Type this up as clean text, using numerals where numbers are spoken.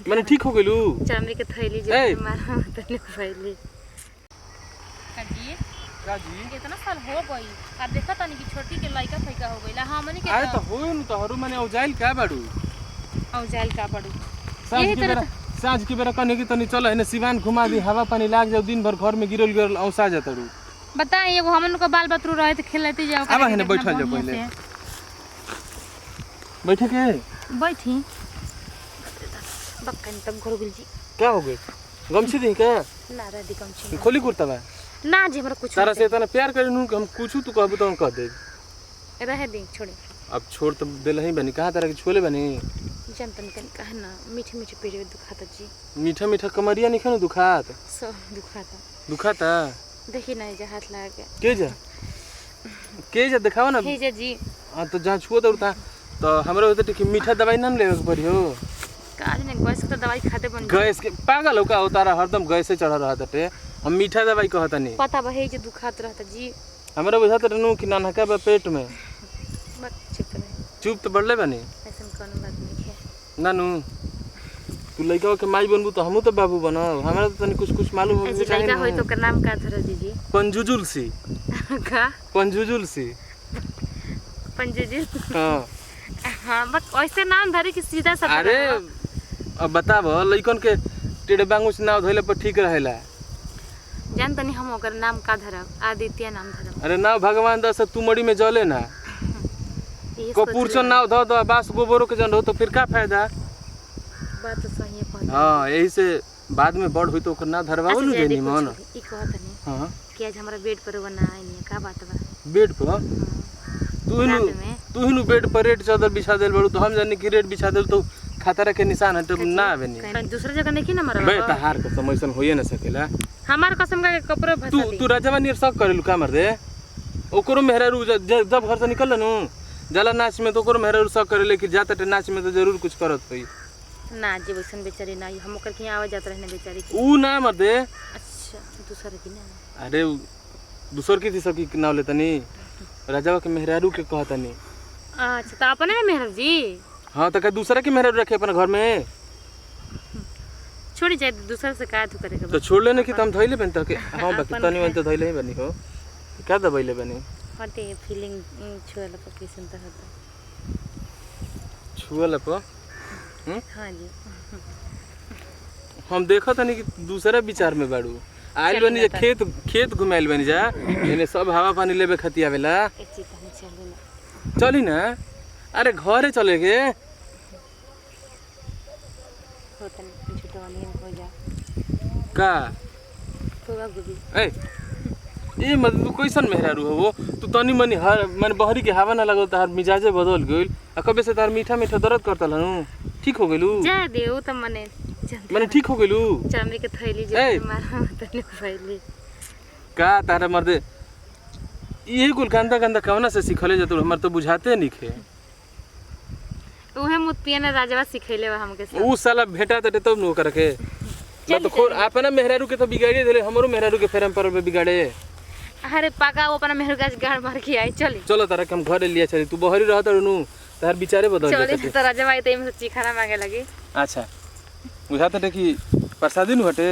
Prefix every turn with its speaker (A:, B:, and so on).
A: मैंने ठीक हो गेलू
B: चामड़ी के थैली जो मारा तने फैली
A: काजी
B: कितना साल हो गई अब देखा तानी कि छोटी के लइका फैका हो गइला हमनी के
A: अरे तो होय न तो हरू माने औजाइल का बाड़ू
B: औजाइल का बाड़ू
A: साँझ के बेरा कने की तनी चल है सिवान घुमा दी हवा पानी लाग जाओ दिन भर घर में गिरल औसा जातड़ू
B: बताएं एगो हमन को बाल बतरू रहे थे खेलते जाओ
A: अब है बैठल जाओ पहले बैठे के
B: बैठी बक्कन तक घर गुल जी
A: क्या हो गए गमछी दी क्या
B: ना रे दी गमछी
A: खोली कुर्ता बा
B: ना जी हमरा कुछ
A: तारा से इतना प्यार करे नु हम कुछू तू कहबो तो हम कह दे
B: रहे दी छोड़े
A: अब छोड़ तो देल ही बनी कहां तरह के छोले बनी
B: जनतन कन कहना मीठे मीठे पेट दुखाता जी
A: मीठा मीठा कमरिया नहीं खानो दुखात
B: सब दुखाता
A: दुखाता
B: देखी ना जे हाथ लगा
A: के जा दिखाओ ना
B: हे जी
A: हां तो जहां छुओ तो हमरा होते कि मीठा दवाई ना लेवे के पड़ी हो
B: काज ने गैस के दवाई खाते बन
A: गैस के पागल हो का उतारा हरदम गैस से चढ़ा रहा था हम मीठा दवाई कहता नहीं
B: पता बा हे जे दुखात रहता जी
A: हमरा बुझात रहनु कि नानका बा पेट में
B: बस
A: चुप तो बढ़ले बनी
B: ऐसन कोनो बात नहीं है
A: नानू तू लइका के माई बनबू तो हमहू तो बाबू बनब हमरा तो तनी कुछ मालूम हो
B: चाहिए लइका होई तो के नाम का धर दीजिए
A: पंजुजुल सी
B: का
A: पंजुजुल सी
B: पंजुजुल
A: हां
B: हां बस ऐसे नाम धरे कि सीधा सब
A: अरे अब बताब लइकन के टेढ़े बांगुस नाव धइले पर ठीक रहेला
B: जान तनी हम ओकर नाम का धरब आदित्य नाम धरब
A: अरे नाव भगवान दस तू मड़ी में जले ना कपूरचन नाव धो दो बास गोबरो के जन हो तो फिर का फायदा
B: बात तो सही है
A: हां यही से बाद में बड़ होई तो ओकर नाव धरवाओ नु देनी मन
B: ई कहत नहीं
A: हां
B: कि आज हमरा बेड पर बना आई नहीं का बात बा
A: बेड पर तू ही नु बेड पर रेड चादर बिछा देल बड़ू तो हम जानी कि रेड बिछा देल तो खतरा के निशान हट ना आवे नहीं
B: दूसरा जगह नहीं ना मरवा
A: बे तहार के समयसन होए ना सकेला
B: हमार कसम का कपड़े भसा
A: तू राजवा नियर सब करेलु का मर दे ओकरो मेहरारू जब घर से निकल नु जला नाच में तो ओकरो मेहरारू सब करेले कि जाता टे नाच में तो जरूर कुछ करत होई
B: ना जी वैसन बेचारी ना हम ओकर के आवे जात रहने बेचारी
A: ऊ ना मर दे
B: अच्छा दूसरा की ना
A: अरे दूसर की थी सब की नाव लेतनी राजवा के मेहरारू के कहतनी
B: अच्छा तो अपने में मेहर जी
A: हां तो का दूसरा के मेहरारू रखे अपन घर में
B: छोड़ी जाए दूसरा से का तू करेगा
A: तो छोड़ लेने की तो हम धइले बन तो के हां बाकी तनी मन तो धइले ही बनी हो का दबइले बनी
B: हटे फीलिंग छुएला पर किसन त होता
A: छुएला पर
B: हां जी
A: हम देखा तनी कि दूसरा विचार में बाड़ू आइल बनी जे खेत घुमाइल बनी जा एने सब हवा पानी लेबे खती आवेला चली ना अरे घरे चले के का ए ए मतलब तू कैसन मेहरारू हो वो तू तनी मनी हर मन बहरी के हवा ना लगो तार मिजाजे बदल गइल आ कबे से तार मीठा मीठा दर्द करतल हनु ठीक हो गेलू
B: जा देऊ त मने
A: ठीक हो गेलू
B: चामड़ी के थैली जो मारा तने फैली
A: का तारा मर्दे ये कुल गंदा गंदा कवना से सिखले जतु हमर तो बुझाते नइखे
B: उहे मुत पियने राजवा सिखैले हमके सब
A: ऊ साला भेटा तटे तब नो करके मैं तो खोर अपना मेहरारू के तो बिगाड़े देले हमरो मेहरारू के फेरम पर बिगाड़े
B: अरे पाका वो अपना मेहर गाछ गाड़ मार के आई चलो
A: तारा के हम घरे लिया चली तू बहरी रहत नु तार बिचारे बदल
B: जाते चले तो राजवा आई त में चिखाना मांगे लगी
A: अच्छा बुझाते कि प्रसादी नु हटे